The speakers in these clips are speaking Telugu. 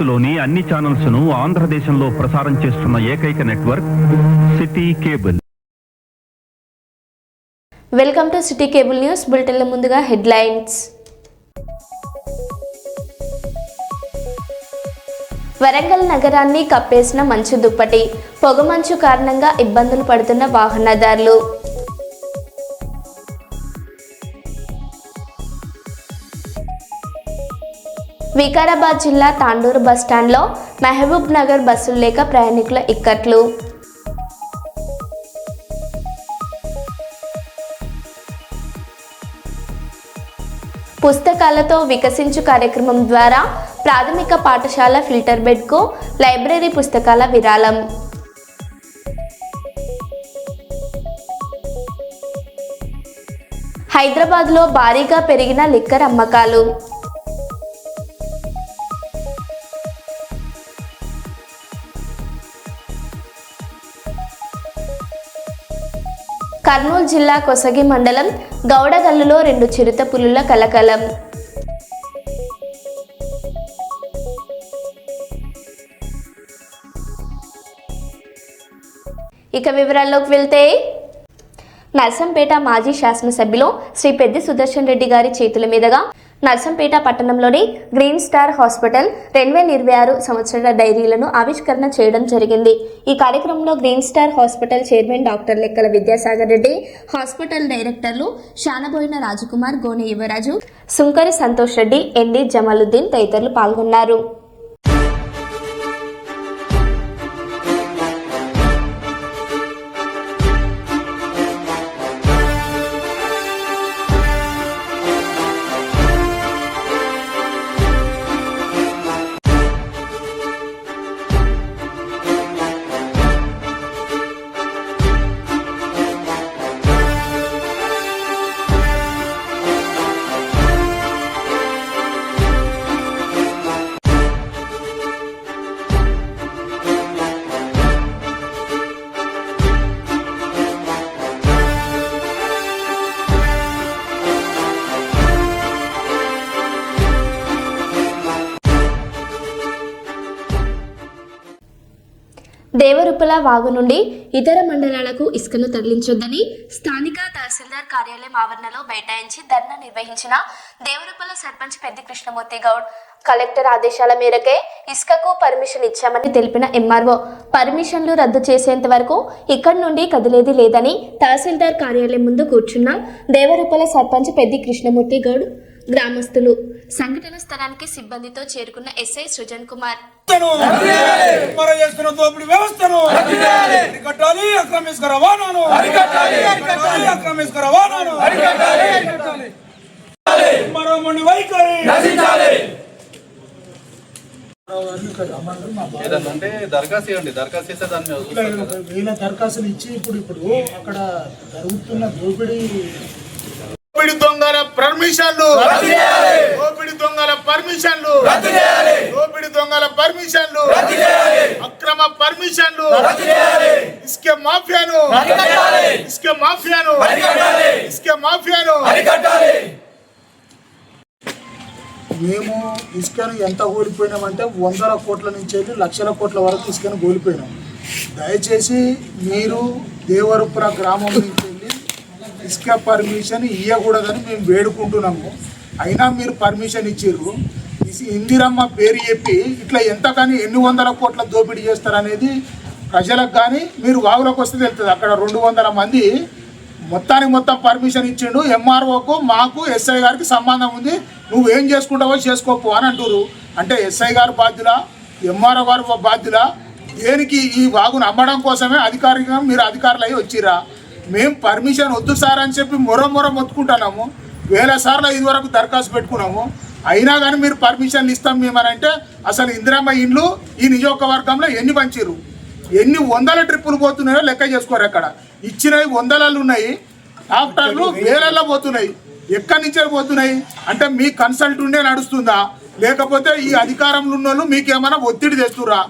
భారత్లోని అన్ని ఛానల్స్ ను ఆంధ్రదేశంలో ప్రసారం చేస్తున్న ఏకైక network city cable. Welcome to city cable news బులెటిన్ల ముందుగా హెడ్లైన్స్. వరంగల్ నగరాన్ని కప్పేసిన మంచు దుప్పటి, పొగమంచు కారణంగా ఇబ్బందులు పడుతున్న వాహనదారులు. వికారాబాద్ జిల్లా తాండూరు బస్టాండ్లో మహబూబ్ నగర్ బస్సులు లేక ప్రయాణికుల ఇక్కట్లు. పుస్తకాలతో వికసించు కార్యక్రమం ద్వారా ప్రాథమిక పాఠశాల ఫిల్టర్ బెడ్కు లైబ్రరీ పుస్తకాల విరాళం. హైదరాబాద్లో భారీగా పెరిగిన లిక్కర్ అమ్మకాలు. కర్నూలు జిల్లా కొసగి మండలం గౌడగల్లులో 2 చిరుత పులుల కలకలం. ఇక వివరాల్లోకి వెళ్తే, నర్సంపేట మాజీ శాసనసభ్యులు శ్రీ పెద్ది సుదర్శన్ రెడ్డి గారి చేతుల మీదుగా నర్సంపేట పట్టణంలోని గ్రీన్ స్టార్ హాస్పిటల్ 2026 సంవత్సరాల డైరీలను ఆవిష్కరణ చేయడం జరిగింది. ఈ కార్యక్రమంలో green star hospital chairman doctor లెక్కల విద్యాసాగర్ రెడ్డి, హాస్పిటల్ డైరెక్టర్లు శానబోయిన రాజకుమార్, గోనె యువరాజు, సుంకరి సంతోష్ రెడ్డి, ఎన్డి జమాలుద్దీన్ తదితరులు పాల్గొన్నారు. దేవరుప్పల వాగు నుండి ఇతర మండలాలకు ఇసుకను తరలించొద్దని స్థానిక తహసీల్దార్ కార్యాలయం ఆవరణలో బైఠాయించి ధర్నా నిర్వహించిన దేవరుప్పల సర్పంచ్ పెద్ది కృష్ణమూర్తి గౌడ్ కలెక్టర్ ఆదేశాల మేరకే ఇసుకకు పర్మిషన్ ఇచ్చామని తెలిపిన ఎంఆర్ఓ పర్మిషన్లు రద్దు చేసేంత వరకు ఇక్కడి నుండి కదిలేది లేదని తహసీల్దార్ కార్యాలయం ముందు కూర్చున్న దేవరుప్పల సర్పంచ్ పెద్ది కృష్ణమూర్తి గౌడ్ గ్రామస్తులు. సంఘటన స్థలానికి సిబ్బందితో చేరుకున్న ఎస్ఐ సృజన్ కుమార్ దరఖాస్తులు ఇచ్చి ఇప్పుడు అక్కడ జరుగుతున్న దోపిడీ దొంగల పర్మిషన్లు, దోపిడి దొంగల పర్మిషన్లు, దోపిడి దొంగల పర్మిషన్లు, అక్రమ పర్మిషన్లు, ఇసుక మాఫియాను, ఇసుక మాఫియాను, ఇసుక మాఫియాను. మేము ఇసుకను ఎంత కోల్పోయినామంటే 100 కోట్ల నుంచి వెళ్ళి లక్షల కోట్ల వరకు ఇసుకను కోల్పోయినాం. దయచేసి మీరు దేవరుపుర గ్రామం నుంచి ఇసుక పర్మిషన్ ఇవ్వకూడదని మేము వేడుకుంటున్నాము. అయినా మీరు పర్మిషన్ ఇచ్చారు. ఇందిరమ్మ పేరు చెప్పి ఇట్లా ఎంత కానీ ఎన్ని 100 కోట్ల దోపిడీ చేస్తారనేది ప్రజలకు కానీ మీరు వాగులోకి వస్తే తెలుస్తుంది. అక్కడ 200 మంది మొత్తానికి మొత్తం పర్మిషన్ ఇచ్చిండు. ఎంఆర్ఓకు మాకు ఎస్ఐ గారికి సంబంధం ఉంది, నువ్వేం చేసుకుంటావో చేసుకోపో అని అంటారు. అంటే ఎస్ఐ గారు బాధ్యులా, ఎంఆర్ఓ గారు బాధ్యులా? దేనికి? ఈ వాగును అమ్మడం కోసమే అధికారికంగా మీరు అధికారులు అయ్యి వచ్చిరా. మేము పర్మిషన్ వద్దు సార్ అని చెప్పి మొర మొత్తుకుంటున్నాము. 1000 సార్లు ఇదివరకు దరఖాస్తు పెట్టుకున్నాము. అయినా కానీ మీరు పర్మిషన్లు ఇస్తాం మేమని అంటే అసలు ఇందిరమ్మ ఇండ్లు ఈ నియోజకవర్గంలో ఎన్ని పంచారు, ఎన్ని 100 ట్రిప్పులు పోతున్నాయో లెక్క చేసుకోరు. అక్కడ ఇచ్చినవి 100లు ఉన్నాయి, డాక్టర్లు 1000ల్లో పోతున్నాయి. ఎక్కడి నుంచే పోతున్నాయి అంటే మీ కన్సల్ట్ ఉండే నడుస్తుందా, లేకపోతే ఈ అధికారంలో ఉన్న వాళ్ళు మీకేమైనా ఒత్తిడి తెస్తురా?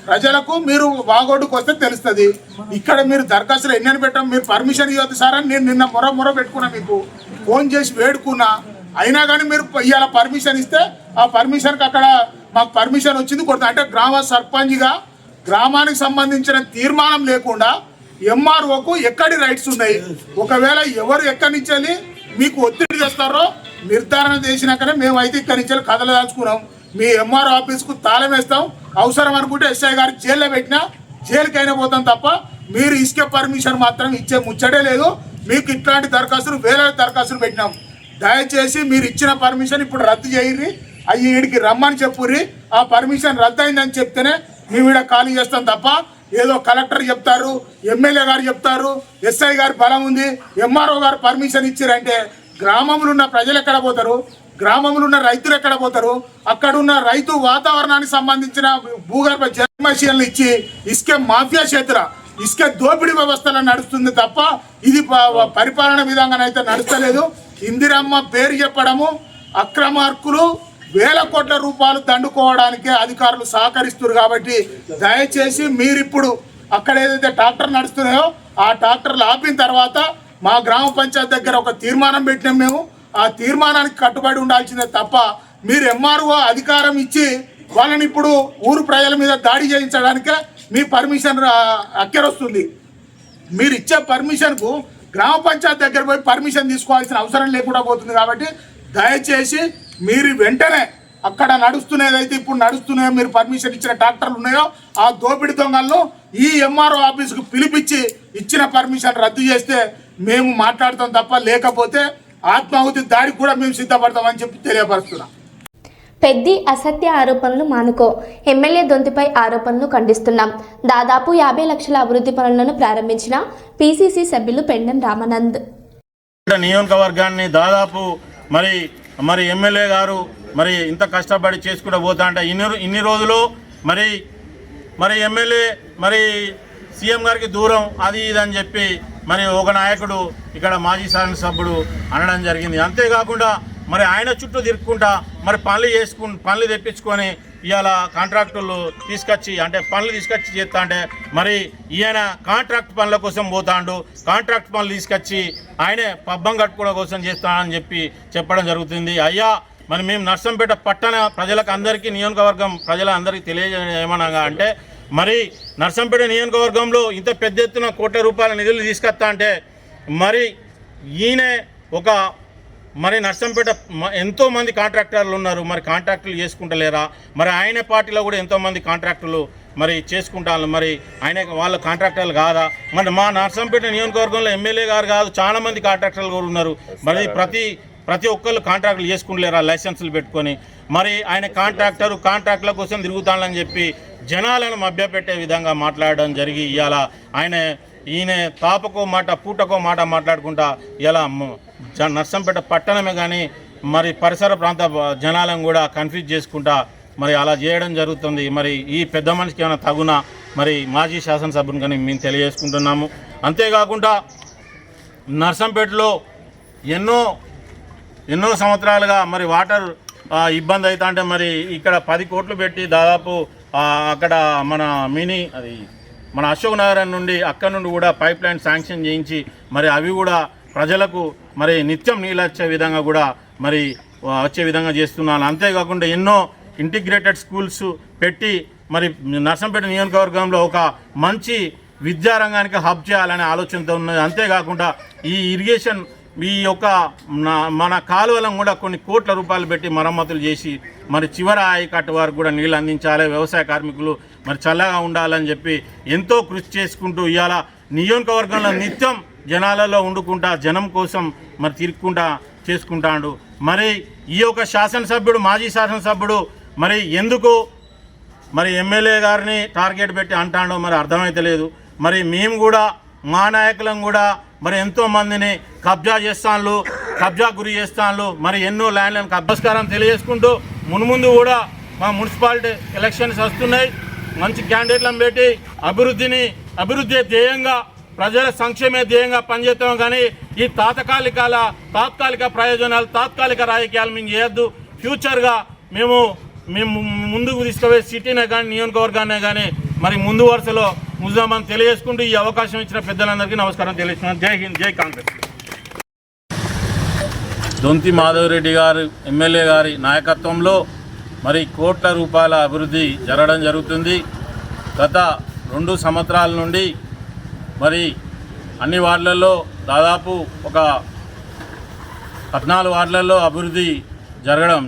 ప్రజలకు మీరు వాగోడుకు వస్తే తెలుస్తుంది. ఇక్కడ మీరు దరఖాస్తులు ఎన్ని పెట్టాం, మీరు పర్మిషన్ ఇవ్వద్దు సార్ అని నేను నిన్న మొర పెట్టుకున్నా, మీకు ఫోన్ చేసి వేడుకున్నా. అయినా కానీ మీరు ఇవాళ పర్మిషన్ ఇస్తే ఆ పర్మిషన్కి అక్కడ మాకు పర్మిషన్ వచ్చింది కొడతాం అంటే గ్రామ సర్పంచ్గా గ్రామానికి సంబంధించిన తీర్మానం లేకుండా ఎంఆర్ఓకు ఎక్కడి రైట్స్ ఉన్నాయి, ఒకవేళ ఎవరు ఎక్కడి నుంచి వెళ్ళి మీకు ఒత్తిడి చేస్తారో నిర్ధారణ చేసినాకనే మేమైతే ఇక్కడి నుంచి కదలదాల్చుకున్నాం. మీ ఎంఆర్ఓ ఆఫీస్కు తాళం వేస్తాం, అవసరం అనుకుంటే ఎస్ఐ గారు జైల్లో పెట్టినా జైలుకైనా పోతాం తప్ప మీరు ఇసుక పర్మిషన్ మాత్రం ఇచ్చే ముచ్చటే లేదు. మీకు ఇట్లాంటి దరఖాస్తులు వేల దరఖాస్తులు పెట్టినాం. దయచేసి మీరు ఇచ్చిన పర్మిషన్ ఇప్పుడు రద్దు చేయర్రి, అవి వీడికి రమ్మని చెప్పుర్రి. ఆ పర్మిషన్ రద్దు అయిందని చెప్తేనే మేము ఇక్కడ ఖాళీ చేస్తాం తప్ప ఏదో కలెక్టర్ చెప్తారు, ఎమ్మెల్యే గారు చెప్తారు, ఎస్ఐ గారి బలం ఉంది, ఎంఆర్ఓ గారు పర్మిషన్ ఇచ్చారంటే గ్రామంలో ఉన్న ప్రజలు ఎక్కడ పోతారు, గ్రామంలో ఉన్న రైతులు ఎక్కడ పోతారు? అక్కడున్న రైతు వాతావరణానికి సంబంధించిన భూగర్భ జలమషియన్లు ఇచ్చి ఇసుక మాఫియా చేతుల ఇసుక దోపిడీ వ్యవస్థలో నడుస్తుంది తప్ప ఇది పరిపాలన విధంగానైతే నడుస్తలేదు. ఇందిరమ్మ పేరు చెప్పడము అక్రమార్కులు వేల కోట్ల రూపాయలు దండుకోవడానికే అధికారులు సహకరిస్తున్నారు. కాబట్టి దయచేసి మీరిప్పుడు అక్కడ ఏదైతే ట్రాక్టర్ నడుస్తున్నాయో ఆ ట్రాక్టర్లు ఆపిన తర్వాత మా గ్రామ పంచాయతీ దగ్గర ఒక తీర్మానం పెట్టినాం. మేము ఆ తీర్మానానికి కట్టుబడి ఉండాల్సిందే తప్ప మీరు ఎంఆర్ఓ అధికారం ఇచ్చి వాళ్ళని ఇప్పుడు ఊరు ప్రజల మీద దాడి చేయించడానికే మీ పర్మిషన్ అక్కరొస్తుంది. మీరు ఇచ్చే పర్మిషన్కు గ్రామ పంచాయతీ దగ్గర పోయి పర్మిషన్ తీసుకోవాల్సిన అవసరం లేకుండా పోతుంది. కాబట్టి దయచేసి మీరు వెంటనే అక్కడ నడుస్తున్నదైతే ఇప్పుడు నడుస్తున్నాయో మీరు పర్మిషన్ ఇచ్చిన ట్రాక్టర్లు ఉన్నాయో ఆ దోపిడి దొంగలను ఈ ఎంఆర్ఓ ఆఫీసుకు పిలిపించి ఇచ్చిన పర్మిషన్ రద్దు చేస్తే మేము మాట్లాడతాం తప్ప లేకపోతే ఆత్మాహుతి దాడికి కూడా మేము సిద్ధపడతామని చెప్పి తెలియపరుస్తున్నాం. పెద్ది అసత్య ఆరోపణలు మానుకో, ఎమ్మెల్యే దొంతిపై ఆరోపణలు ఖండిస్తున్నాం. దాదాపు 50 లక్షల అభివృద్ధి పనులను ప్రారంభించిన పిసిసి సభ్యులు పెండెం రామానంద్. నియోజకవర్గాన్ని దాదాపు మరి ఎమ్మెల్యే గారు మరి ఇంత కష్టపడి చేసుకుంటూ పోతా అంటే ఇన్ని రోజులు మరి ఎమ్మెల్యే మరి సీఎం గారికి దూరం అది ఇదని చెప్పి మరి ఒక నాయకుడు ఇక్కడ మాజీ శాసనసభ్యుడు అనడం జరిగింది. అంతేకాకుండా మరి ఆయన చుట్టూ తిరుక్కుంటా మరి పనులు తెప్పించుకొని ఇవాళ కాంట్రాక్టులు తీసుకొచ్చి అంటే పనులు తీసుకొచ్చి చేస్తా అంటే మరి ఈయన కాంట్రాక్ట్ పనుల కోసం పోతాడు, కాంట్రాక్ట్ పనులు తీసుకొచ్చి ఆయనే పబ్బం కట్టుకోవడం కోసం చేస్తానని చెప్పి చెప్పడం జరుగుతుంది. అయ్యా మరి మేము నర్సంపేట పట్టణ ప్రజలకు అందరికీ నియోజకవర్గం ప్రజలందరికీ తెలియజేయమనగా అంటే మరి నర్సంపేట నియోజకవర్గంలో ఇంత పెద్ద ఎత్తున కోట్ల రూపాయల నిధులు తీసుకొస్తా అంటే మరి ఈయనే ఒక మరి నర్సంపేట ఎంతోమంది కాంట్రాక్టర్లు ఉన్నారు, మరి కాంట్రాక్టులు చేసుకుంటలేరా? మరి ఆయన పార్టీలో కూడా ఎంతోమంది కాంట్రాక్టులు మరి చేసుకుంటాను, మరి ఆయన వాళ్ళ కాంట్రాక్టర్లు కాదా? మరి మా నర్సంపేట నియోజకవర్గంలో ఎమ్మెల్యే గారు కాదు చాలామంది కాంట్రాక్టర్లు కూడా ఉన్నారు. మరి ప్రతి ఒక్కళ్ళు కాంట్రాక్టులు చేసుకుంటలేరా లైసెన్సులు పెట్టుకొని? మరి ఆయన కాంట్రాక్టుల కోసం తిరుగుతానని చెప్పి జనాలను మభ్యపెట్టే విధంగా మాట్లాడడం జరిగి ఇవాళ ఈయన తాపకో మాట పూటకో మాట మాట్లాడుకుంటా ఇలా నర్సంపేట పట్టణమే కానీ మరి పరిసర ప్రాంత జనాలను కూడా కన్ఫ్యూజ్ చేసుకుంటా మరి అలా చేయడం జరుగుతుంది. మరి ఈ పెద్ద మనిషికి ఏమైనా తగునా మరి మాజీ శాసనసభ్యుని కానీ మేము తెలియజేసుకుంటున్నాము. అంతేకాకుండా నర్సంపేటలో ఎన్నో సంవత్సరాలుగా మరి వాటర్ ఇబ్బంది అవుతా అంటే మరి ఇక్కడ 10 కోట్లు పెట్టి దాదాపు అక్కడ మన అశోక్ నగర్ నుండి అక్కడ నుండి కూడా పైప్ లైన్ శాంక్షన్ చేయించి మరి అవి కూడా ప్రజలకు మరి నిత్యం నీళ్ళు వచ్చే విధంగా కూడా మరి వచ్చే విధంగా చేస్తున్నాను. అంతేకాకుండా ఎన్నో ఇంటిగ్రేటెడ్ స్కూల్స్ పెట్టి మరి నర్సంపేట నియోజకవర్గంలో ఒక మంచి విద్యారంగానికి హబ్ చేయాలనే ఆలోచనతో ఉన్నది. అంతేకాకుండా ఈ ఇరిగేషన్ మన కాలువలను కూడా కొన్ని కోట్ల రూపాయలు పెట్టి మరమ్మతులు చేసి మరి చివరి ఆయకట్టు వారికి కూడా నీళ్ళు అందించాలి, వ్యవసాయ కార్మికులు మరి చల్లగా ఉండాలని చెప్పి ఎంతో కృషి చేసుకుంటూ ఇవాళ నియోజకవర్గంలో నిత్యం జనాలలో వండుకుంటా జనం కోసం మరి తిరుక్కుంటా చేసుకుంటాడు. మరి ఈ యొక్క శాసనసభ్యుడు మాజీ శాసనసభ్యుడు మరి ఎందుకు మరి ఎమ్మెల్యే గారిని టార్గెట్ పెట్టి అంటాడో మరి అర్థమైతే లేదు. మరి మేము కూడా మా నాయకులను కూడా మరి ఎంతోమందిని కబ్జా గురి చేస్తాను మరి ఎన్నో ల్యాండ్లను నమస్కారం తెలియజేసుకుంటూ మున్ముందు కూడా మా మున్సిపాలిటీ ఎలక్షన్స్ వస్తున్నాయి. మంచి క్యాండిడేట్లను పెట్టి అభివృద్ధి ధ్యేయంగా ప్రజల సంక్షేమే ధ్యేయంగా పనిచేస్తాం. కానీ ఈ తాత్కాలిక ప్రయోజనాలు తాత్కాలిక రాజకీయాలు మేము చేయొద్దు. ఫ్యూచర్గా మేము ముందుకు తీసుకుపోయే సిటీనే కానీ నియోజకవర్గాన్నే కానీ మరి ముందు వరుసలో ముజామని తెలియజేసుకుంటూ ఈ అవకాశం ఇచ్చిన పెద్దలందరికీ నమస్కారం తెలియజేస్తున్నాను. జై హింద్, జై కాంగ్రెస్. దొంతి మాధవరెడ్డి గారు ఎమ్మెల్యే గారి నాయకత్వంలో మరి కోట్ల రూపాయల అభివృద్ధి జరగడం జరుగుతుంది. గత 2 సంవత్సరాల నుండి మరి అన్ని వార్డులలో దాదాపు ఒక 14 వార్డులలో అభివృద్ధి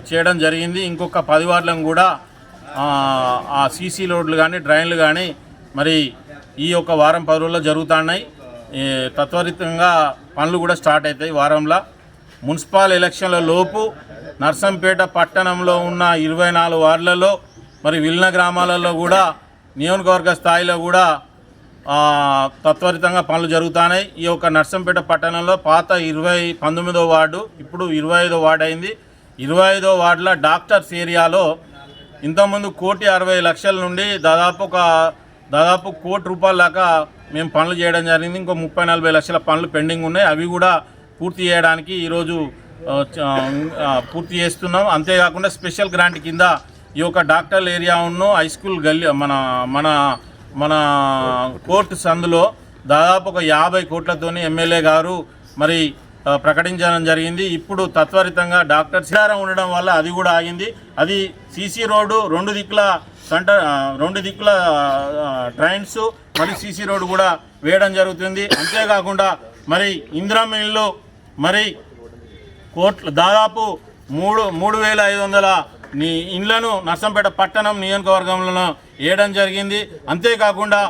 చేయడం జరిగింది. ఇంకొక 10 వార్డులను కూడా ఆ సీసీ రోడ్లు కానీ డ్రైన్లు కానీ మరి ఈ యొక్క వారం 10 రోజుల్లో జరుగుతున్నాయి. తత్వరితంగా పనులు కూడా స్టార్ట్ అవుతాయి వారంలో. మున్సిపల్ ఎలక్షన్ల లోపు నర్సంపేట పట్టణంలో ఉన్న 24 వార్డులలో మరి విలీన గ్రామాలలో కూడా నియోజకవర్గ స్థాయిలో కూడా తత్వరితంగా పనులు జరుగుతున్నాయి. ఈ యొక్క నర్సంపేట పట్టణంలో పాత 19వ వార్డు ఇప్పుడు 25వ వార్డు అయింది. 25వ వార్డులో డాక్టర్స్ ఏరియాలో ఇంతకుముందు 1,60,00,000 నుండి దాదాపు 1 కోటి రూపాయల దాకా మేము పనులు చేయడం జరిగింది. ఇంకో 30-40 లక్షల పనులు పెండింగ్ ఉన్నాయి. అవి కూడా పూర్తి చేయడానికి ఈరోజు పూర్తి చేస్తున్నాం. అంతేకాకుండా స్పెషల్ గ్రాంట్ కింద ఈ యొక్క డాక్టర్ల ఏరియా ఉన్న హై స్కూల్ గల్లీ మన కోర్టు సందులో దాదాపు ఒక 50 కోట్లతోని ఎమ్మెల్యే గారు మరి ప్రకటించడం జరిగింది. ఇప్పుడు తత్వరితంగా డాక్టర్ సిరారం ఉండడం వల్ల అది కూడా ఆగింది. అది సీసీ రోడ్డు 2 దిక్కుల ట్రైన్స్ మరి సీసీ రోడ్డు కూడా వేయడం జరుగుతుంది. అంతేకాకుండా మరి ఇందిరమ్మ ఇల్లు మరి దాదాపు 3,500 ఇండ్లను నర్సంపేట పట్టణం నియోజకవర్గంలో వేయడం జరిగింది. అంతేకాకుండా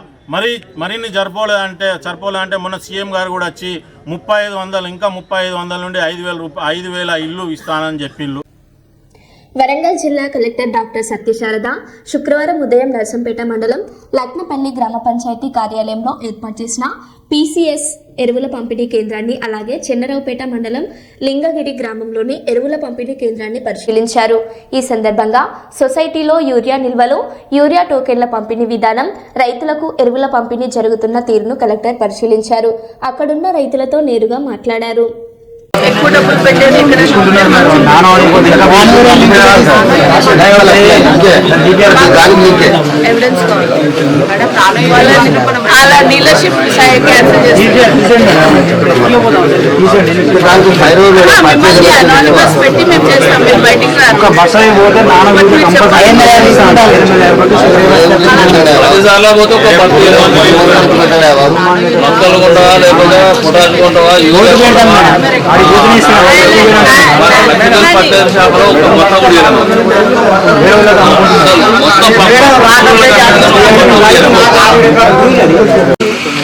మరిన్ని సరిపోలేదంటే మొన్న సీఎం గారు కూడా వచ్చి 3,500 ఇంకా 3,500 నుండి 5,000 ఇల్లు ఇస్తానని చెప్పిండ్రు. వరంగల్ జిల్లా కలెక్టర్ డాక్టర్ సత్యశారద శుక్రవారం ఉదయం నర్సంపేట మండలం లక్నపల్లి గ్రామ పంచాయతీ కార్యాలయంలో ఏర్పాటు చేసిన పీసీఎస్ ఎరువుల పంపిణీ కేంద్రాన్ని అలాగే చెన్నరావుపేట మండలం లింగగిరి గ్రామంలోని ఎరువుల పంపిణీ కేంద్రాన్ని పరిశీలించారు. ఈ సందర్భంగా సొసైటీలో యూరియా నిల్వలు, యూరియా టోకెన్ల పంపిణీ విధానం, రైతులకు ఎరువుల పంపిణీ జరుగుతున్న తీరును కలెక్టర్ పరిశీలించారు. అక్కడున్న రైతులతో నేరుగా మాట్లాడారు. ఎక్కువ డబ్బులు పెట్టేది ఇక్కడ ఎవిడెన్స్ అలా డీలర్షిప్ క్యాన్సిల్ అనానిమస్ పెట్టి మేము చేస్తాం. మీరు బయటికి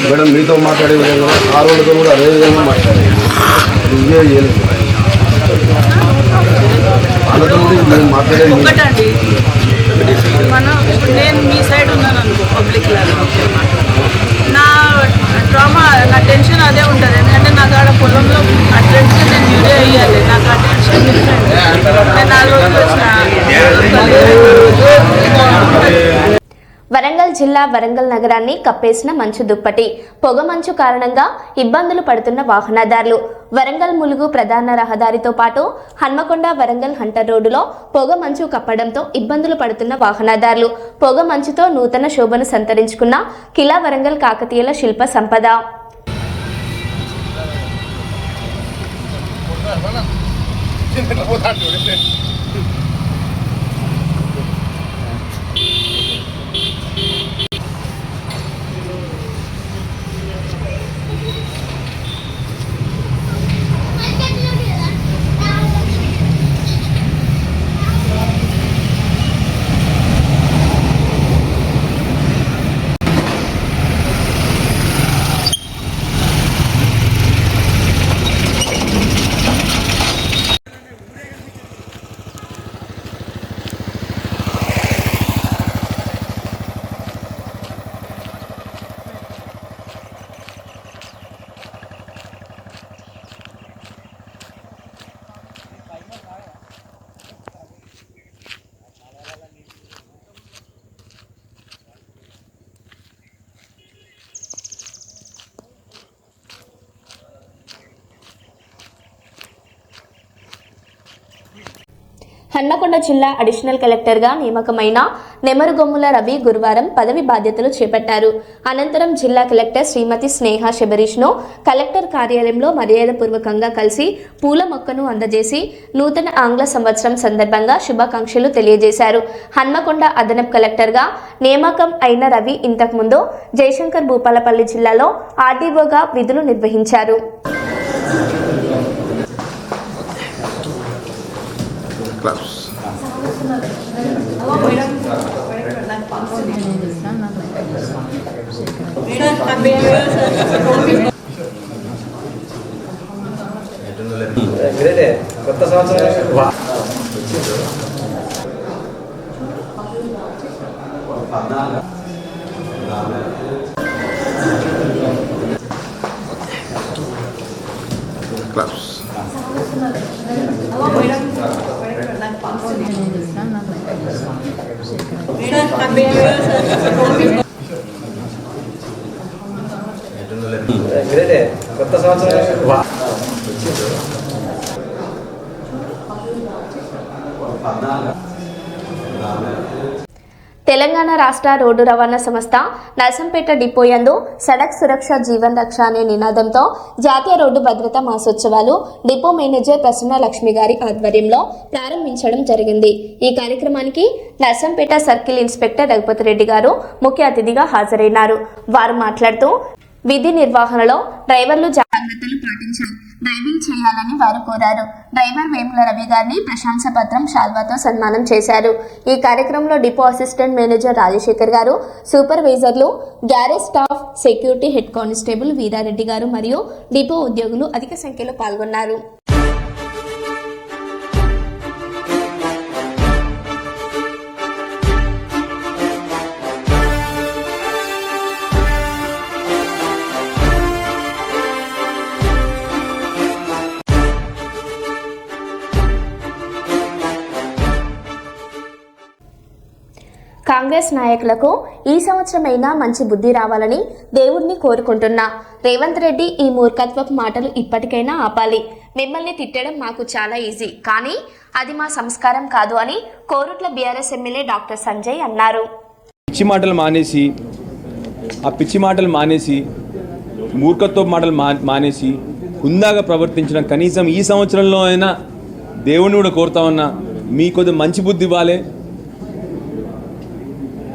మేడం మీతో మాట్లాడే విధంగా ఆ రోజుతో కూడా అదే విధంగా మాట్లాడాలి. ఇదే చేయలేదు వాళ్ళతో కూడా మేము మాట్లాడేది ఒకటండి. మనం ఇప్పుడు నేను మీ సైడ్ ఉన్నాను అనుకో, పబ్లిక్ నా డ్రామా నా టెన్షన్ అదే ఉంటుంది. ఎందుకంటే నాకు ఆడ పొలంలో ఆ టెన్షన్ నేను యూరియా వేయాలి. నాకు ఆ టెన్షన్ డిఫరెంట్. నేను 4 రోజులు వచ్చిన. వరంగల్ జిల్లా వరంగల్ నగరాన్ని కప్పేసిన మంచు దుప్పటి, పొగ మంచు కారణంగా ఇబ్బందులు పడుతున్న వాహనదారులు. వరంగల్ ములుగు ప్రధాన రహదారితో పాటు హన్మకొండ వరంగల్ హంటర్ రోడ్డులో పొగ మంచు కప్పడంతో ఇబ్బందులు పడుతున్న వాహనదారులు. పొగ మంచుతో నూతన శోభను సంతరించుకున్న కిలా వరంగల్ కాకతీయుల శిల్ప సంపద. హన్మకొండ జిల్లా అడిషనల్ కలెక్టర్గా నియామకమైన నెమరుగొమ్ముల రవి గురువారం పదవి బాధ్యతలు చేపట్టారు. అనంతరం జిల్లా కలెక్టర్ శ్రీమతి స్నేహ శబరీష్ను కలెక్టర్ కార్యాలయంలో మర్యాదపూర్వకంగా కలిసి పూల మొక్కను అందజేసి నూతన ఆంగ్ల సంవత్సరం సందర్భంగా శుభాకాంక్షలు తెలియజేశారు. హన్మకొండ అదనపు కలెక్టర్గా నియామకం అయిన రవి ఇంతకుముందు జయశంకర్ భూపాలపల్లి జిల్లాలో ఆర్డీఓగా విధులు నిర్వహించారు. కొత్త సంవత్సరం కొత్త సంవత్సరం తెలంగాణ రాష్ట్ర రోడ్డు రవాణా సంస్థ నర్సంపేట డిపో యందు సడక్ సురక్ష జీవన్ రక్ష అనే నినాదంతో జాతీయ రోడ్డు భద్రతా మాసోత్సవాలు డిపో మేనేజర్ ప్రసన్న లక్ష్మి గారి ఆధ్వర్యంలో ప్రారంభించడం జరిగింది. ఈ కార్యక్రమానికి నర్సంపేట సర్కిల్ ఇన్స్పెక్టర్ రఘుపతి రెడ్డి గారు ముఖ్య అతిథిగా హాజరైనారు. వారు మాట్లాడుతూ విధి నిర్వహణలో డ్రైవర్లు జాగ్రత్తలు పాటించాలి, డ్రైవింగ్ చేయాలని వారు కోరారు. డ్రైవర్ వేముల రవి గారిని ప్రశంసా పత్రం శాల్వాతో సన్మానం చేశారు. ఈ కార్యక్రమంలో డిపో అసిస్టెంట్ మేనేజర్ రాజశేఖర్ గారు, సూపర్వైజర్లు, garage staff, security head constable Veerareddy గారు మరియు డిపో ఉద్యోగులు అధిక సంఖ్యలో పాల్గొన్నారు. కాంగ్రెస్ నాయకులకు ఈ సంవత్సరమైనా మంచి బుద్ధి రావాలని దేవుడిని కోరుకుంటున్నా. రేవంత్ రెడ్డి ఈ మూర్ఖత్వపు మాటలు ఇప్పటికైనా ఆపాలి. మిమ్మల్ని తిట్టడం మాకు చాలా ఈజీ, కానీ అది మా సంస్కారం కాదు అని Korutla BRS MLA doctor Sanjay అన్నారు. పిచ్చి మాటలు మానేసి మూర్ఖత్వపు మాటలు మానేసి హుందాగా ప్రవర్తించడం, కనీసం ఈ సంవత్సరంలో అయినా దేవుని కూడా కోరుతా ఉన్నా మీ కొద్దిగా మంచి బుద్ధి ఇవ్వాలి,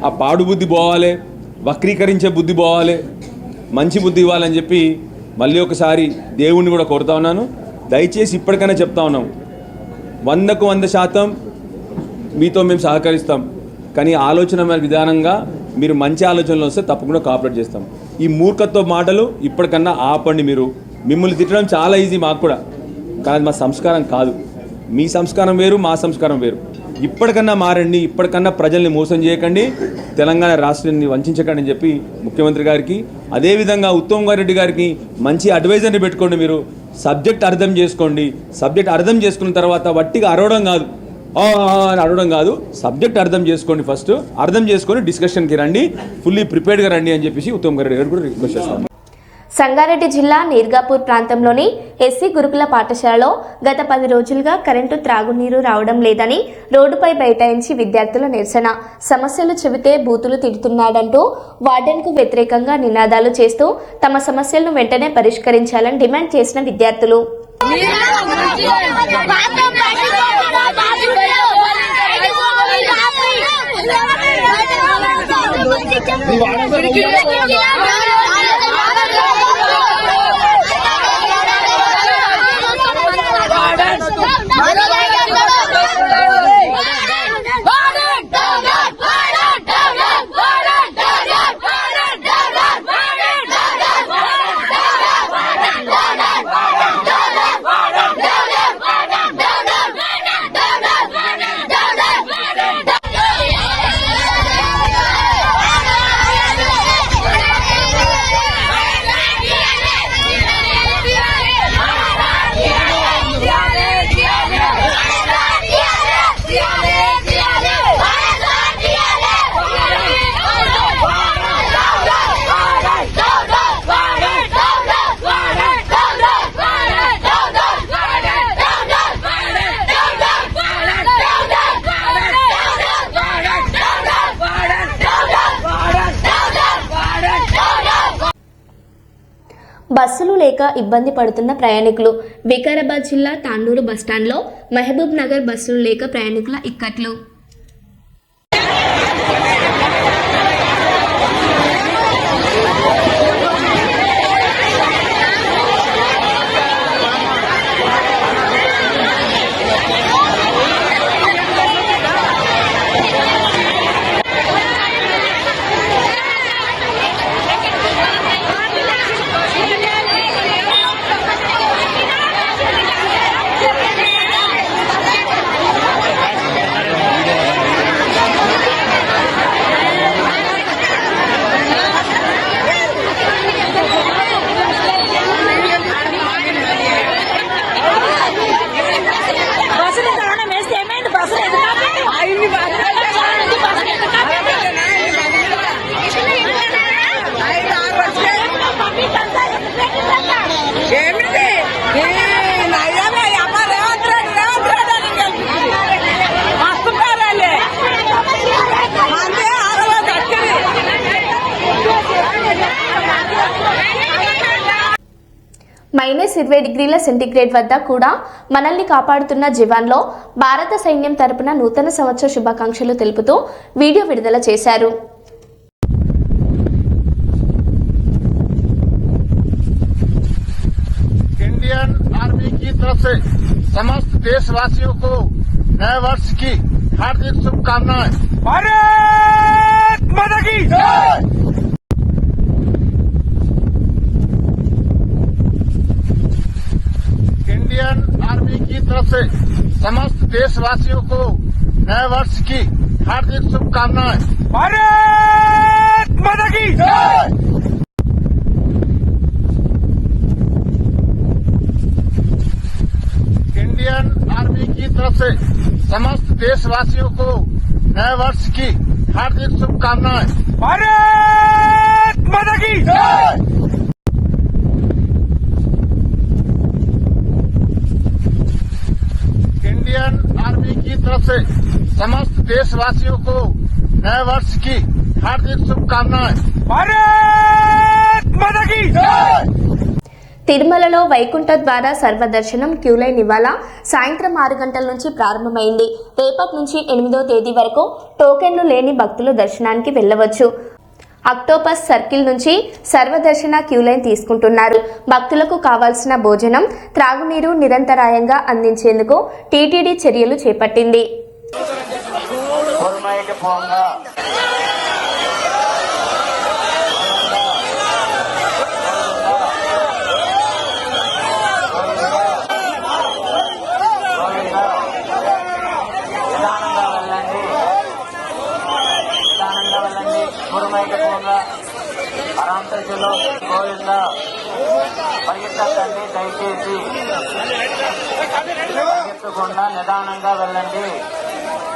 ఆ పాడు బుద్ధి పోవాలి, వక్రీకరించే బుద్ధి పోవాలి, మంచి బుద్ధి ఇవ్వాలని చెప్పి మళ్ళీ ఒకసారి దేవుణ్ణి కూడా కోరుతా ఉన్నాను. దయచేసి ఇప్పటికైనా చెప్తా ఉన్నాం, 100కు 100% మీతో మేము సహకరిస్తాం, కానీ ఆలోచన విధానంగా మీరు మంచి ఆలోచనలు వస్తే తప్పకుండా కోఆపరేట్ చేస్తాం. ఈ మూర్ఖత్వ మాటలు ఇప్పటికన్నా ఆపండి. మిమ్మల్ని తిట్టడం చాలా ఈజీ మాకు కూడా, కానీ మా సంస్కారం కాదు. మీ సంస్కారం వేరు, మా సంస్కారం వేరు. ఇప్పటికన్నా మారండి, ఇప్పటికన్నా ప్రజల్ని మోసం చేయకండి, తెలంగాణ రాష్ట్రాన్ని వంచకండి అని చెప్పి ముఖ్యమంత్రి గారికి, అదేవిధంగా ఉత్తమ్ కుమార్ రెడ్డి గారికి మంచి అడ్వైజర్ని పెట్టుకోండి. మీరు సబ్జెక్ట్ అర్థం చేసుకోండి. సబ్జెక్ట్ అర్థం చేసుకున్న తర్వాత వట్టిగా అరవడం కాదు, సబ్జెక్ట్ అర్థం చేసుకోండి. ఫస్ట్ అర్థం చేసుకొని డిస్కషన్కి రండి, ఫుల్లీ ప్రిపేర్డ్గా రండి అని చెప్పేసి ఉత్తమ్ కుమార్ రెడ్డి గారు కూడా రిక్వెస్ట్ చేస్తాను. సంగారెడ్డి జిల్లా నీర్గాపూర్ ప్రాంతంలోని ఎస్సీ గురుకుల పాఠశాలలో గత 10 రోజులుగా కరెంటు, త్రాగునీరు రావడం లేదని రోడ్డుపై బైఠాయించి విద్యార్థుల నిరసన. సమస్యలు చెబితే బూతులు తిడుతున్నాడంటూ వార్డెన్కు వ్యతిరేకంగా నినాదాలు చేస్తూ తమ సమస్యలను వెంటనే పరిష్కరించాలని డిమాండ్ చేసిన విద్యార్థులు బస్సులు లేక ఇబ్బంది పడుతున్న ప్రయాణికులు. వికారాబాద్ జిల్లా తాండూరు బస్టాండ్లో మహబూబ్ నగర్ బస్సులు లేక ప్రయాణికుల ఇక్కట్లు. -20°C వద్ద కూడా మనల్ని కాపాడుతున్న జవాన్లో భారత సైన్యం తరపున నూతన సంవత్సర శుభాకాంక్షలు తెలుపుతూ వీడియో విడుదల చేశారు. इंडियन आर्मी की तरफ से समस्त देशवासियों को नए वर्ष की हार्दिक शुभकामनाएं। भारत माता की जय। इंडियन आर्मी की तरफ से समस्त देशवासियों को नए वर्ष की हार्दिक शुभकामनाएं। भारत माता की जय। इंडियन आर्मी की तरफ से समस्त देशवासियों को नए वर्ष की हार्दिक शुभकामनाएं। भारत माता की जय। इंडियन आर्मी की तरफ से समस्त देशवासियों को नए वर्ष की हार्दिक शुभकामनाएं। भारत माता की जय। తిరుమలలో వైకుంఠ ద్వార సర్వదర్శనం క్యూలైన్ ఇవాళ సాయంత్రం 6 గంటల నుంచి ప్రారంభమైంది. రేపటి నుంచి 8వ తేదీ వరకు టోకెన్లు లేని భక్తులు దర్శనానికి వెళ్ళవచ్చు. అక్టోపస్ సర్కిల్ నుంచి సర్వదర్శన క్యూలైన్ తీసుకుంటున్నారు. భక్తులకు కావాల్సిన భోజనం, త్రాగునీరు నిరంతరాయంగా అందించేందుకు టీటీడీ చర్యలు చేపట్టింది. పరిగెత్తకండి, దయచేసి పరిగెత్తకుండా నిదానంగా వెళ్ళండి.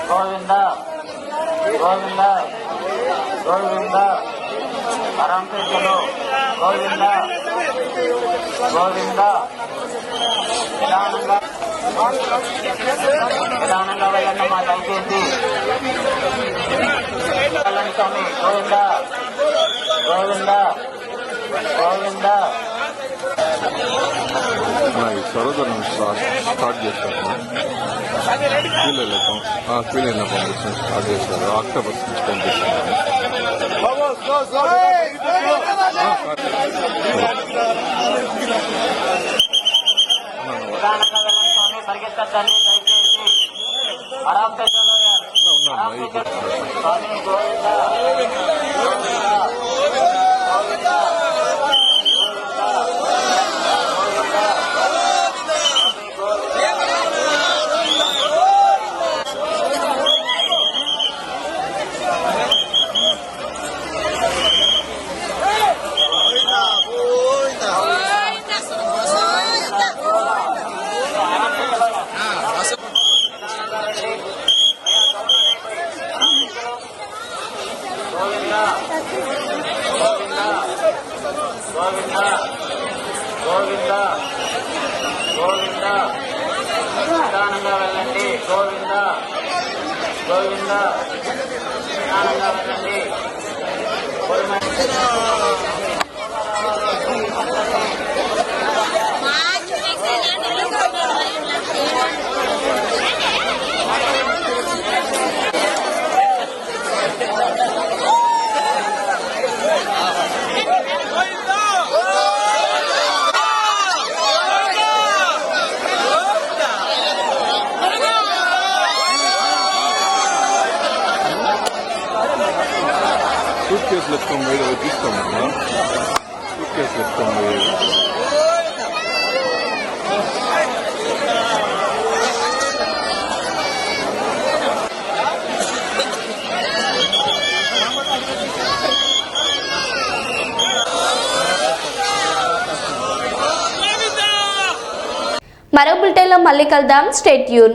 గోవింద గోవింద గోవింద పరంపరలో గోవింద గోవింద. నిదానంగా నిదానంగా వెళ్ళండి మా దయచేసి వెళ్ళండి స్వామి. గోవింద గోవింద గోవింద. సరోదరం స్టార్ట్ చేశారు. క్యూలైన్లో పంపిస్తాం స్టార్ట్ చేశారు. అక్టోబర్ నుంచి పంపిస్తున్నారు. పరిగెత్తకండి, దయచేసి పరాంపేటలో స్వామి. గోవింద గోవింద గోవింద గోవింద. నిదానంగా వెళ్ళండి. గోవింద గోవింద. నిదానంగా వెళ్ళండి. ఎత్తుకొని పోయి అవి తీసుకోమన్నా సూట్ కేసులు ఎత్తుకొని పోయి మరో బులెటిన్లో మళ్ళీ కలుద్దాం. Stay tune.